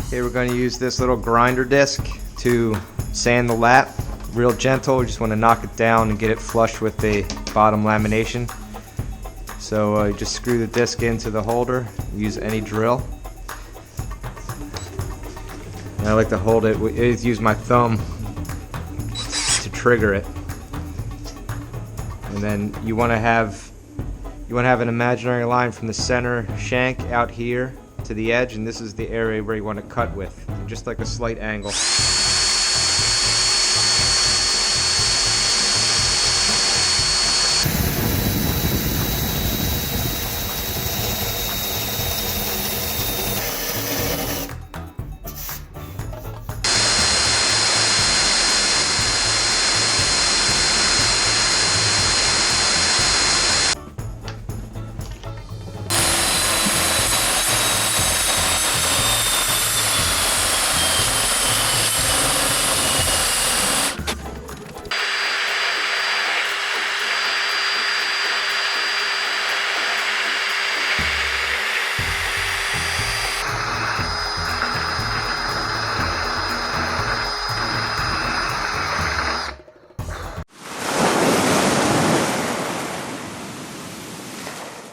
Okay, we're going to use this little grinder disc to sand the lap. Real gentle, we just want to knock it down and get it flush with the bottom lamination. So just screw the disc into the holder, use any drill. And I like to hold it, use my thumb to trigger it. And then you want to have an imaginary line from the center shank out here to the edge, and this is the area where you want to cut with, just like a slight angle.